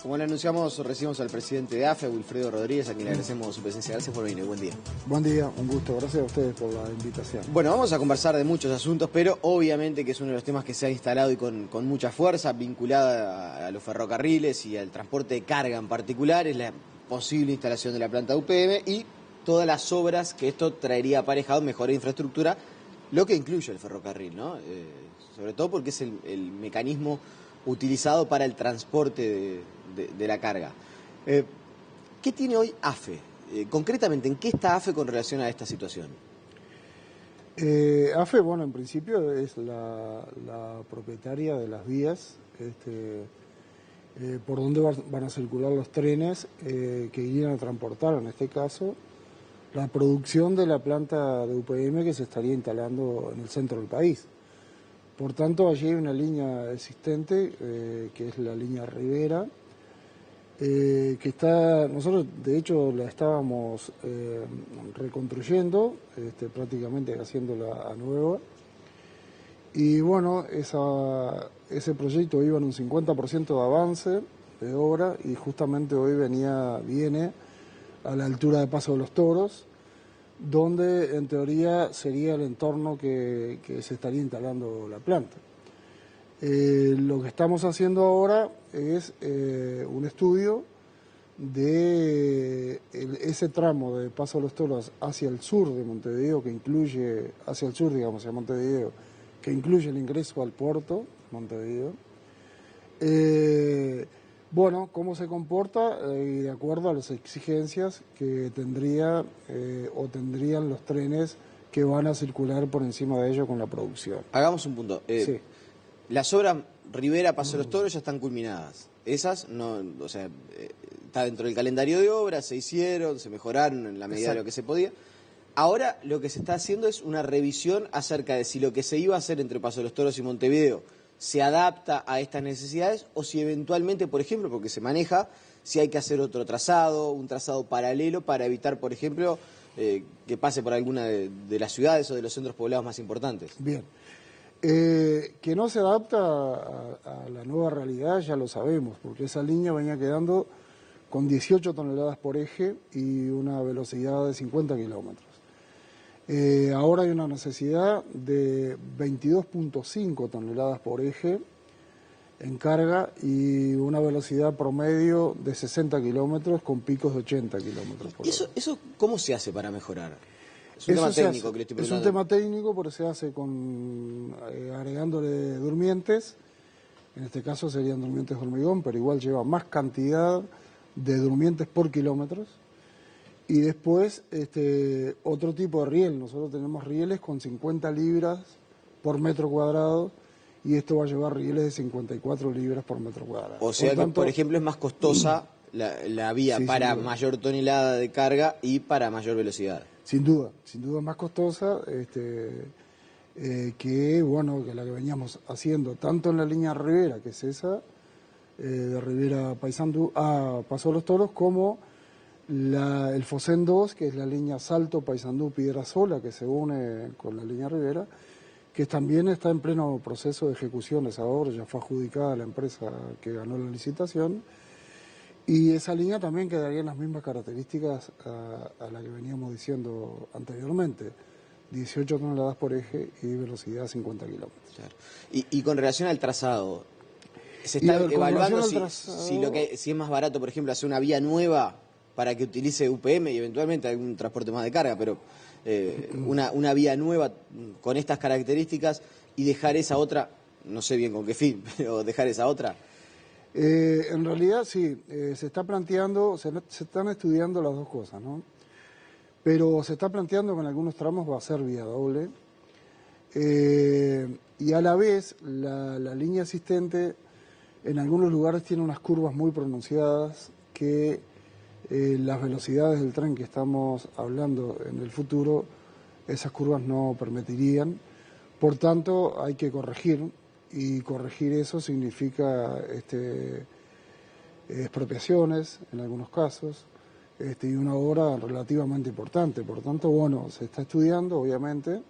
Como le anunciamos, recibimos al presidente de AFE, Wilfredo Rodríguez, a quien le agradecemos su presencia. Gracias por venir. Buen día. Buen día, un gusto. Gracias a ustedes por la invitación. Bueno, vamos a conversar de muchos asuntos, pero obviamente que es uno de los temas que se ha instalado y con mucha fuerza, vinculada a los ferrocarriles y al transporte de carga en particular, es la posible instalación de la planta UPM y todas las obras que esto traería aparejado, mejor infraestructura, lo que incluye el ferrocarril, ¿no? Sobre todo porque es el mecanismo utilizado para el transporte de la carga. ¿Qué tiene hoy AFE? Concretamente, ¿en qué está AFE con relación a esta situación? AFE, bueno, en principio es la propietaria de las vías por donde van a circular los trenes que irían a transportar, en este caso, la producción de la planta de UPM que se estaría instalando en el centro del país. Por tanto, allí hay una línea existente, que es la línea Rivera, que está, nosotros de hecho la estábamos reconstruyendo, prácticamente haciéndola a nueva. Y bueno, ese proyecto iba en un 50% de avance de obra y justamente hoy viene a la altura de Paso de los Toros, donde en teoría sería el entorno que se estaría instalando la planta. Lo que estamos haciendo ahora es un estudio de ese tramo de Paso de los Toros hacia el sur de Montevideo, que incluye, hacia el sur, digamos, hacia Montevideo, que incluye el ingreso al puerto, Montevideo. Bueno, cómo se comporta y de acuerdo a las exigencias que tendrían los trenes que van a circular por encima de ellos con la producción. Hagamos un punto. Sí. Las obras Rivera, Paso de los Toros ya están culminadas. Esas no, o sea, está dentro del calendario de obras, se hicieron, se mejoraron en la medida de lo que se podía. Ahora lo que se está haciendo es una revisión acerca de si lo que se iba a hacer entre Paso de los Toros y Montevideo se adapta a estas necesidades o si eventualmente, por ejemplo, porque se maneja, si hay que hacer otro trazado, un trazado paralelo para evitar, por ejemplo, que pase por alguna de las ciudades o de los centros poblados más importantes. Bien. Que no se adapta a la nueva realidad ya lo sabemos, porque esa línea venía quedando con 18 toneladas por eje y una velocidad de 50 kilómetros. Ahora hay una necesidad de 22.5 toneladas por eje en carga y una velocidad promedio de 60 kilómetros con picos de 80 kilómetros por hora. ¿Eso cómo se hace para mejorar? Es un tema técnico que le estoy preguntando. Es un tema técnico, pero se hace agregándole durmientes. En este caso serían durmientes de hormigón, pero igual lleva más cantidad de durmientes por kilómetros. Y después otro tipo de riel. Nosotros tenemos rieles con 50 libras por metro cuadrado y esto va a llevar rieles de 54 libras por metro cuadrado. O sea que, por ejemplo, es más costosa la vía para mayor tonelada de carga y para mayor velocidad. Sin duda es más costosa que la que veníamos haciendo, tanto en la línea Rivera, que es esa, de Rivera Paysandú a Paso de los Toros, como el Fosén 2, que es la línea Salto, Paysandú, Piedrasola, que se une con la línea Rivera, que también está en pleno proceso de ejecución esa obra, ya fue adjudicada a la empresa que ganó la licitación, y esa línea también quedaría en las mismas características a la que veníamos diciendo anteriormente, 18 toneladas por eje y velocidad 50 kilómetros. Claro. Y con relación al trazado, ¿se está evaluando si es más barato, por ejemplo, hacer una vía nueva para que utilice UPM y eventualmente algún transporte más de carga, pero una vía nueva con estas características y dejar esa otra, no sé bien con qué fin, pero dejar esa otra? En realidad sí, se están estudiando las dos cosas, ¿no? Pero se está planteando que en algunos tramos va a ser vía doble y a la vez la línea existente en algunos lugares tiene unas curvas muy pronunciadas que las velocidades del tren que estamos hablando en el futuro, esas curvas no permitirían, por tanto hay que corregir. Y corregir eso significa expropiaciones en algunos casos y una obra relativamente importante. Por tanto, bueno, se está estudiando, obviamente,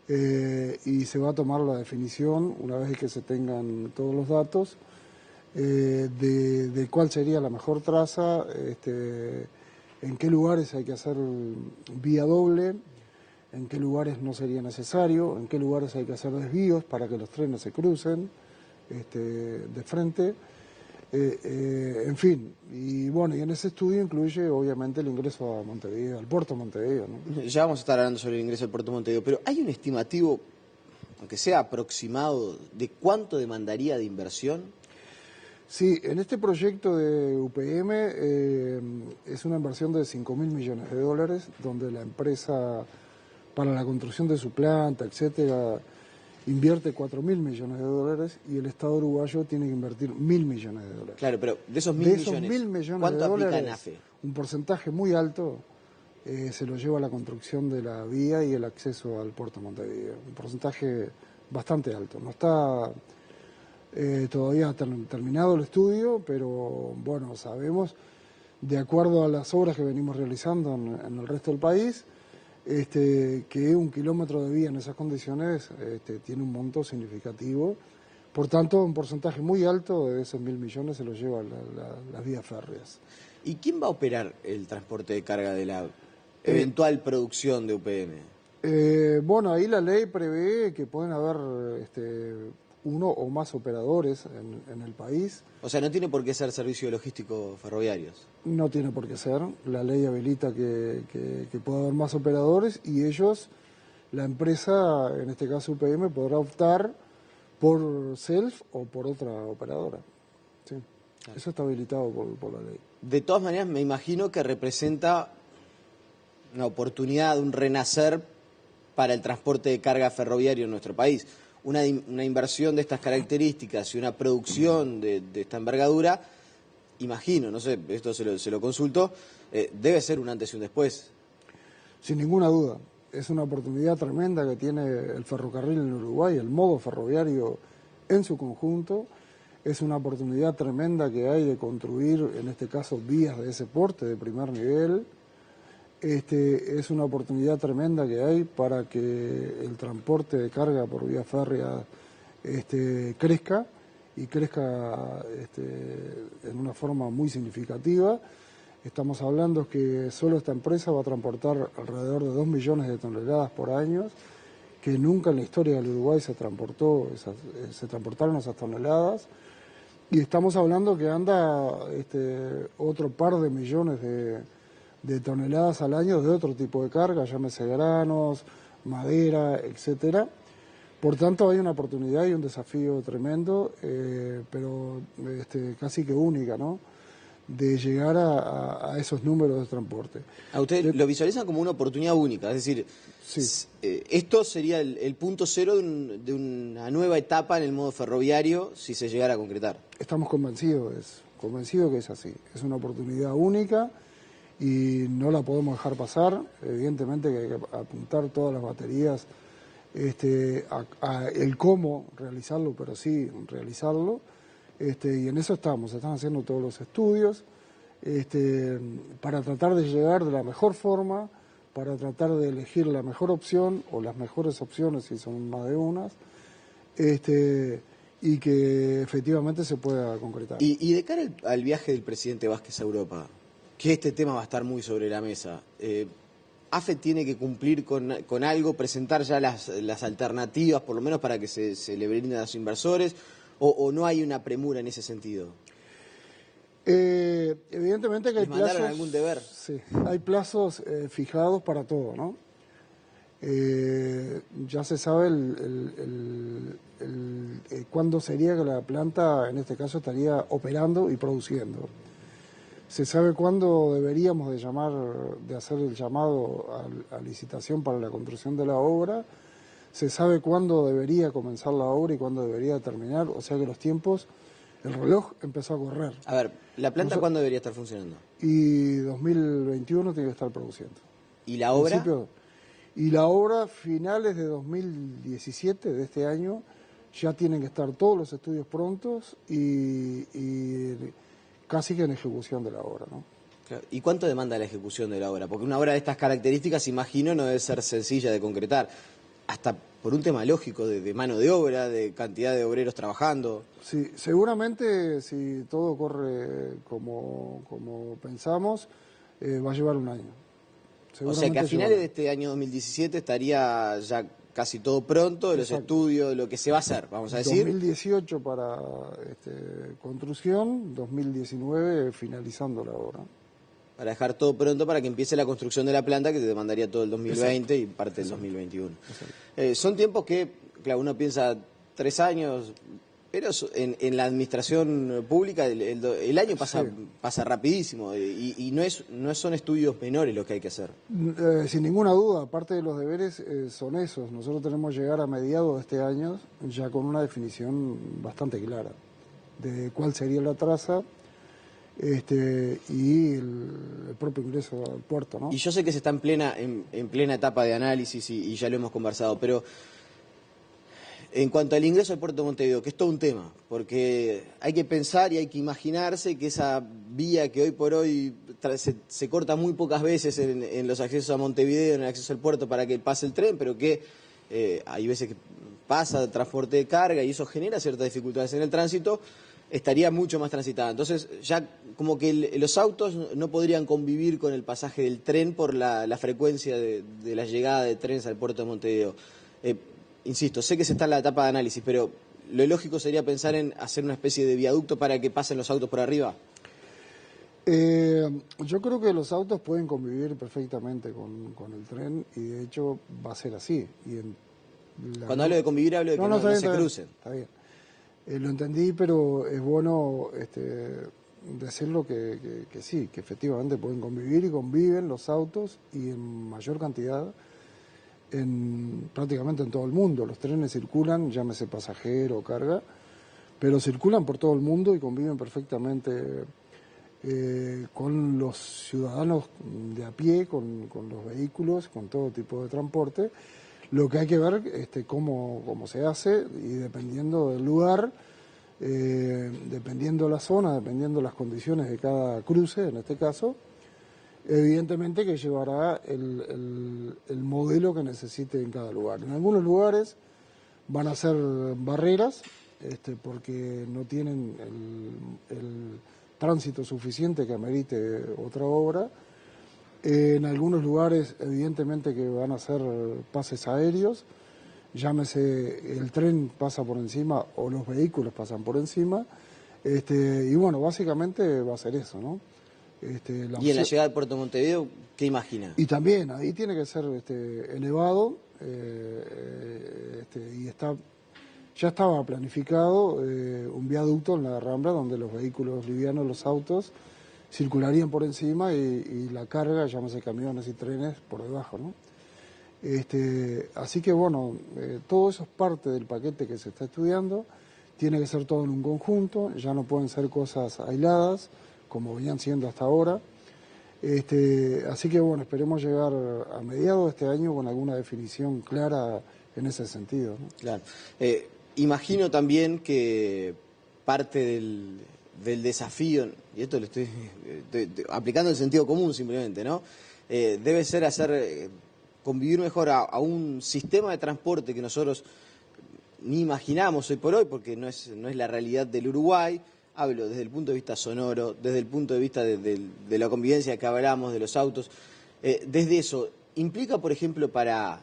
y se va a tomar la definición una vez que se tengan todos los datos de cuál sería la mejor traza, en qué lugares hay que hacer vía doble, en qué lugares no sería necesario, en qué lugares hay que hacer desvíos para que los trenes se crucen de frente. En fin, y bueno, y en ese estudio incluye obviamente el ingreso a Montevideo, al puerto de Montevideo, ¿no? Ya vamos a estar hablando sobre el ingreso al puerto de Montevideo, pero ¿hay un estimativo, aunque sea aproximado, de cuánto demandaría de inversión? Sí, en este proyecto de UPM es una inversión de 5.000 millones de dólares, donde la empresa, para la construcción de su planta, etcétera, invierte 4.000 millones de dólares y el Estado uruguayo tiene que invertir 1.000 millones de dólares. Claro, pero de esos 1.000 De esos millones, 1.000 millones ¿cuánto de aplica dólares, NAFE? un porcentaje muy alto se lo lleva a la construcción de la vía y el acceso al puerto de Montevideo. Un porcentaje bastante alto. No está todavía terminado el estudio, pero bueno, sabemos, de acuerdo a las obras que venimos realizando en el resto del país, que un kilómetro de vía en esas condiciones tiene un monto significativo. Por tanto, un porcentaje muy alto de esos 1.000 millones se lo lleva las vías férreas. ¿Y quién va a operar el transporte de carga de la eventual producción de UPM? Bueno, ahí la ley prevé que pueden haber uno o más operadores en el país. O sea, no tiene por qué ser servicio logístico ferroviarios. No tiene por qué ser. La ley habilita que pueda haber más operadores y ellos, la empresa, en este caso UPM, podrá optar por Self o por otra operadora. Sí. Claro. Eso está habilitado por la ley. De todas maneras, me imagino que representa una oportunidad, un renacer para el transporte de carga ferroviario en nuestro país. Una inversión de estas características y una producción de esta envergadura, imagino, no sé, esto se lo consulto, debe ser un antes y un después. Sin ninguna duda. Es una oportunidad tremenda que tiene el ferrocarril en Uruguay, el modo ferroviario en su conjunto. Es una oportunidad tremenda que hay de construir, en este caso, vías de ese porte de primer nivel. Es una oportunidad tremenda que hay para que el transporte de carga por vía férrea crezca y crezca en una forma muy significativa. Estamos hablando que solo esta empresa va a transportar alrededor de 2 millones de toneladas por año, que nunca en la historia del Uruguay se transportaron esas toneladas. Y estamos hablando que anda otro par de millones de toneladas al año de otro tipo de carga, llámese granos, madera, etcétera. Por tanto, hay una oportunidad y un desafío tremendo, pero casi que única, ¿no?, de llegar a esos números de transporte. ¿A ustedes lo visualizan como una oportunidad única? Es decir, sí. Esto sería el punto cero de una nueva etapa en el modo ferroviario si se llegara a concretar. Estamos convencidos que es así. Es una oportunidad única y no la podemos dejar pasar. Evidentemente que hay que apuntar todas las baterías a el cómo realizarlo, pero sí realizarlo. Y en eso se están haciendo todos los estudios para tratar de llegar de la mejor forma, para tratar de elegir la mejor opción o las mejores opciones si son más de unas, y que efectivamente se pueda concretar. Y de cara al viaje del presidente Vázquez a Europa, que este tema va a estar muy sobre la mesa, AFE tiene que cumplir con algo, presentar ya las alternativas, por lo menos para que se le brinden a los inversores, o no hay una premura en ese sentido. Evidentemente que hay plazos. ¿Mandaron algún deber? Sí, hay plazos fijados para todo, ¿no? Ya se sabe cuándo sería que la planta, en este caso, estaría operando y produciendo. Se sabe cuándo deberíamos de hacer el llamado a licitación para la construcción de la obra. Se sabe cuándo debería comenzar la obra y cuándo debería terminar, o sea que los tiempos, el reloj empezó a correr. A ver, ¿la planta cuándo debería estar funcionando? Y 2021 tiene que estar produciendo. ¿Y la obra? Y la obra, finales de 2017, de este año, ya tienen que estar todos los estudios prontos y casi que en ejecución de la obra, ¿no? ¿Y cuánto demanda la ejecución de la obra? Porque una obra de estas características, imagino, no debe ser sencilla de concretar. Hasta por un tema lógico de mano de obra, de cantidad de obreros trabajando. Sí, seguramente si todo corre como pensamos, va a llevar un año. O sea que a finales de este año 2017 estaría ya casi todo pronto, los estudios, lo que se va a hacer, vamos a decir. 2018 para construcción, 2019 finalizando la obra. Para dejar todo pronto para que empiece la construcción de la planta, que te demandaría todo el 2020 y parte del 2021. Son tiempos que, claro, uno piensa 3 años, pero en la administración pública el año pasa rapidísimo y no son estudios menores los que hay que hacer. Sin ninguna duda, parte de los deberes son esos. Nosotros tenemos que llegar a mediados de este año ya con una definición bastante clara de cuál sería la traza y el propio ingreso al puerto, ¿no? Y yo sé que se está en plena etapa de análisis y ya lo hemos conversado, pero en cuanto al ingreso al puerto de Montevideo, que es todo un tema, porque hay que pensar y hay que imaginarse que esa vía que hoy por hoy se corta muy pocas veces en los accesos a Montevideo, en el acceso al puerto para que pase el tren, pero que hay veces que pasa transporte de carga y eso genera ciertas dificultades en el tránsito, estaría mucho más transitada. Entonces ya como que los autos no podrían convivir con el pasaje del tren por la frecuencia de la llegada de trenes al puerto de Montevideo. Insisto, sé que se está en la etapa de análisis, pero lo lógico sería pensar en hacer una especie de viaducto para que pasen los autos por arriba. Yo creo que los autos pueden convivir perfectamente con el tren y de hecho va a ser así. Cuando hablo de convivir hablo de que no se crucen. Está bien. Lo entendí, pero es bueno decirlo que sí, que efectivamente pueden convivir y conviven los autos y en mayor cantidad prácticamente en todo el mundo. Los trenes circulan, llámese pasajero o carga, pero circulan por todo el mundo y conviven perfectamente con los ciudadanos de a pie, con los vehículos, con todo tipo de transporte. Lo que hay que ver cómo se hace y dependiendo del lugar, dependiendo la zona, dependiendo las condiciones de cada cruce, en este caso, evidentemente que llevará el modelo que necesite en cada lugar. En algunos lugares van a ser barreras porque no tienen el tránsito suficiente que amerite otra obra. En algunos lugares evidentemente que van a ser pases aéreos, llámese el tren pasa por encima o los vehículos pasan por encima, y bueno, básicamente va a ser eso, ¿no? Y en la llegada al puerto de Montevideo, ¿qué imagina? Y también ahí tiene que ser elevado y ya estaba planificado un viaducto en la Rambla donde los vehículos livianos, los autos, circularían por encima y la carga, llámese camiones y trenes, por debajo, ¿no? Así que bueno, todo eso es parte del paquete que se está estudiando, tiene que ser todo en un conjunto, ya no pueden ser cosas aisladas, como venían siendo hasta ahora. Así que bueno, esperemos llegar a mediados de este año con alguna definición clara en ese sentido, ¿no? Claro. Imagino también que parte del desafío, y esto lo estoy aplicando el sentido común simplemente, ¿no? Debe ser hacer convivir mejor a un sistema de transporte que nosotros ni imaginamos hoy por hoy, porque no es la realidad del Uruguay. Hablo desde el punto de vista sonoro, desde el punto de vista de la convivencia que hablamos, de los autos. Desde eso, ¿implica, por ejemplo, para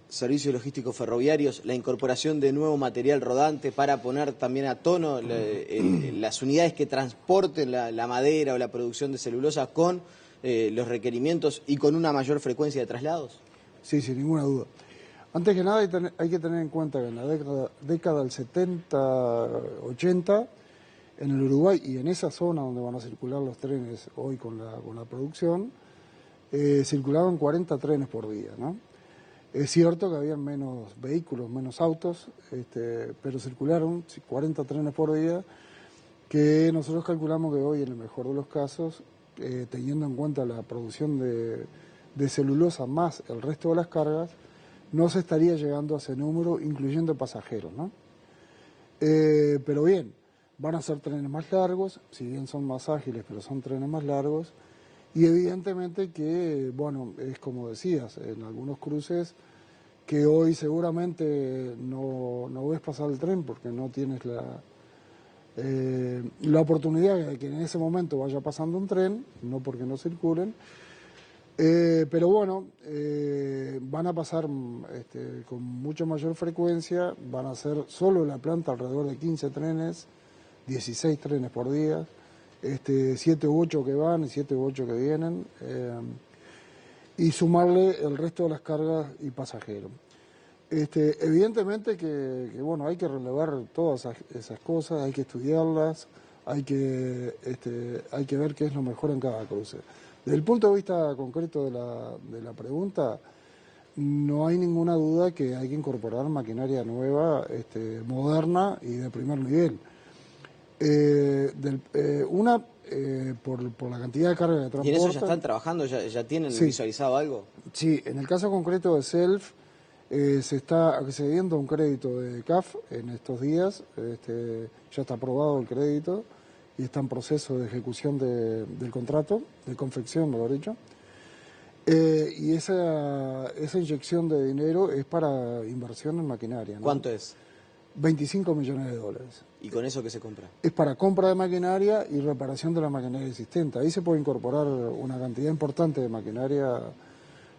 servicios logísticos ferroviarios la incorporación de nuevo material rodante para poner también a tono las unidades que transporten la madera o la producción de celulosa con los requerimientos y con una mayor frecuencia de traslados? Sí, sin ninguna duda. Antes que nada hay que tener en cuenta que en la década del 70, 80, en el Uruguay y en esa zona donde van a circular los trenes hoy con la producción, circulaban 40 trenes por día, ¿no? Es cierto que había menos vehículos, menos autos, pero circularon 40 trenes por día, que nosotros calculamos que hoy, en el mejor de los casos, teniendo en cuenta la producción de celulosa más el resto de las cargas, no se estaría llegando a ese número, incluyendo pasajeros, ¿no? Pero bien, van a ser trenes más largos, si bien son más ágiles, pero son trenes más largos. Y evidentemente que, bueno, es como decías, en algunos cruces que hoy seguramente no ves pasar el tren porque no tienes la oportunidad de que en ese momento vaya pasando un tren, no porque no circulen. Pero bueno, van a pasar con mucha mayor frecuencia, van a ser solo en la planta alrededor de 15 trenes, 16 trenes por día, 7 u 8 que van y 7 u 8 que vienen, y sumarle el resto de las cargas y pasajeros. Evidentemente que bueno, hay que relevar todas esas cosas, hay que estudiarlas, hay que ver qué es lo mejor en cada cruce. Desde el punto de vista concreto de la pregunta, no hay ninguna duda que hay que incorporar maquinaria nueva, moderna y de primer nivel. Por la cantidad de carga de transporte. ¿Y en eso ya están trabajando? ¿Ya tienen visualizado algo? Sí, en el caso concreto de Self, se está accediendo a un crédito de CAF en estos días, ya está aprobado el crédito y está en proceso de ejecución del contrato, de confección, mejor dicho. Y esa inyección de dinero es para inversión en maquinaria, ¿no? ¿Cuánto es? 25 millones de dólares. ¿Y con eso qué se compra? Es para compra de maquinaria y reparación de la maquinaria existente. Ahí se puede incorporar una cantidad importante de maquinaria,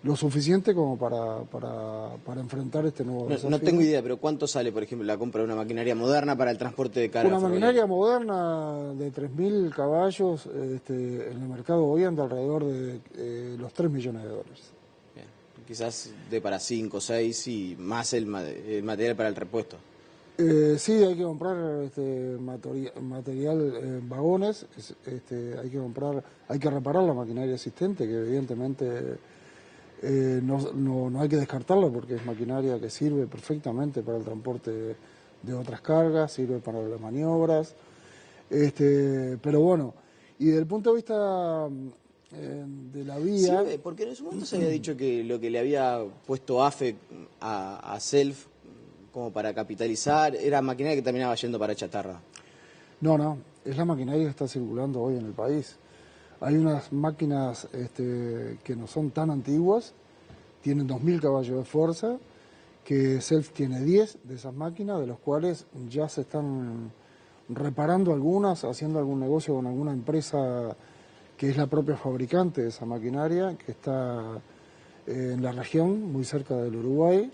lo suficiente como para enfrentar este nuevo desafío. No tengo idea, pero ¿cuánto sale, por ejemplo, la compra de una maquinaria moderna para el transporte de carga? Una maquinaria moderna de 3.000 caballos en el mercado hoy anda alrededor de los 3 millones de dólares. Bien. Quizás de para 5, 6 y más el material para el repuesto. Sí, hay que comprar material, vagones, hay que reparar la maquinaria existente, que evidentemente no hay que descartarla porque es maquinaria que sirve perfectamente para el transporte de otras cargas, sirve para las maniobras, pero bueno, y desde el punto de vista de la vía... Sí, porque en su momento se había dicho que lo que le había puesto AFE a Self como para capitalizar, era maquinaria que terminaba yendo para chatarra. No, es la maquinaria que está circulando hoy en el país. Hay unas máquinas que no son tan antiguas, tienen 2.000 caballos de fuerza, que Self tiene 10 de esas máquinas, de los cuales ya se están reparando algunas, haciendo algún negocio con alguna empresa que es la propia fabricante de esa maquinaria, que está en la región, muy cerca del Uruguay.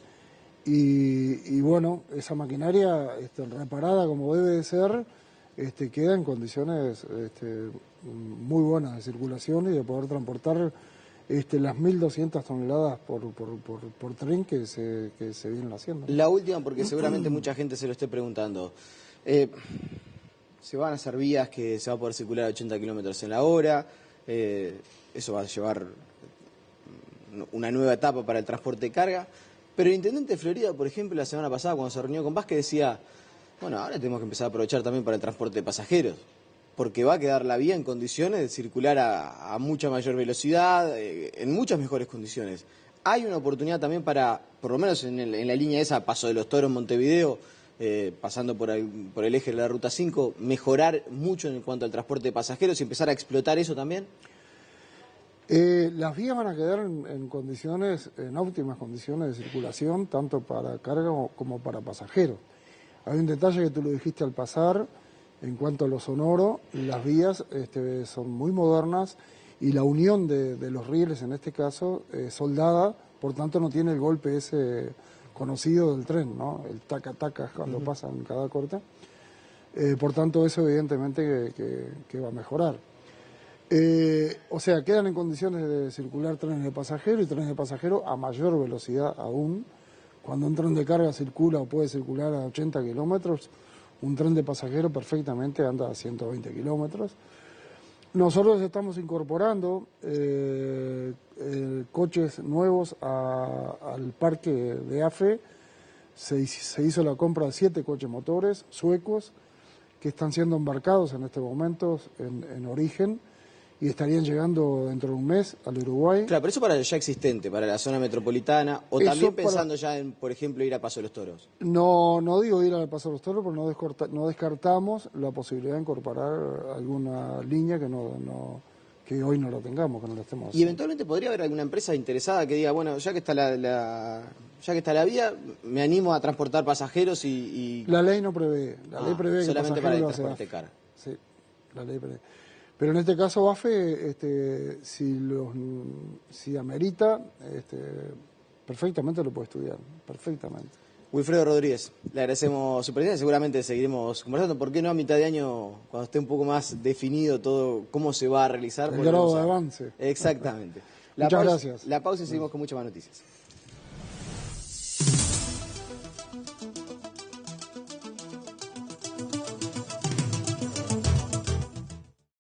Y bueno, esa maquinaria reparada como debe de ser, queda en condiciones muy buenas de circulación y de poder transportar las 1.200 toneladas por tren que se vienen haciendo. La última, porque seguramente mucha gente se lo esté preguntando. Se van a hacer vías que se va a poder circular a 80 kilómetros en la hora, eso va a llevar una nueva etapa para el transporte de carga. Pero el intendente de Florida, por ejemplo, la semana pasada cuando se reunió con Vázquez decía, bueno, ahora tenemos que empezar a aprovechar también para el transporte de pasajeros, porque va a quedar la vía en condiciones de circular a mucha mayor velocidad, en muchas mejores condiciones. Hay una oportunidad también para, por lo menos en la línea esa, Paso de los Toros, Montevideo, pasando por el eje de la Ruta 5, mejorar mucho en cuanto al transporte de pasajeros y empezar a explotar eso también. Las vías van a quedar en óptimas condiciones de circulación, tanto para carga como para pasajeros. Hay un detalle que tú lo dijiste al pasar, en cuanto a lo sonoro, las vías son muy modernas y la unión de los rieles, en este caso, soldada, por tanto no tiene el golpe ese conocido del tren, ¿no? El taca-taca cuando pasa en cada corte. Por tanto, eso evidentemente que va a mejorar. O sea, quedan en condiciones de circular trenes de pasajeros y trenes de pasajeros a mayor velocidad aún. Cuando un tren de carga circula o puede circular a 80 kilómetros, un tren de pasajeros perfectamente anda a 120 kilómetros. Nosotros estamos incorporando coches nuevos al parque de AFE. Se hizo la compra de 7 coches motores suecos que están siendo embarcados en este momento en origen y estarían llegando dentro de un mes al Uruguay. Claro, pero eso para ya existente, para la zona metropolitana, o eso también pensando ya en, por ejemplo, ir a Paso de los Toros. No digo ir al Paso de los Toros, pero no descartamos la posibilidad de incorporar alguna línea que que hoy no lo tengamos, que no lo estemos Y haciendo. eventualmente podría haber alguna empresa interesada que diga, bueno, ya que está ya que está la vía, me animo a transportar pasajeros y La ley no prevé, la ley prevé que solamente para pasajero el lo hace transporte AFE. carga. Sí, la ley prevé. Pero en este caso AFE, si amerita, perfectamente lo puede estudiar, perfectamente. Wilfredo Rodríguez, le agradecemos su presencia, seguramente seguiremos conversando. ¿Por qué no a mitad de año, cuando esté un poco más definido todo cómo se va a realizar? El grado de avance. Exactamente. Muchas gracias. La pausa y seguimos con muchas más noticias.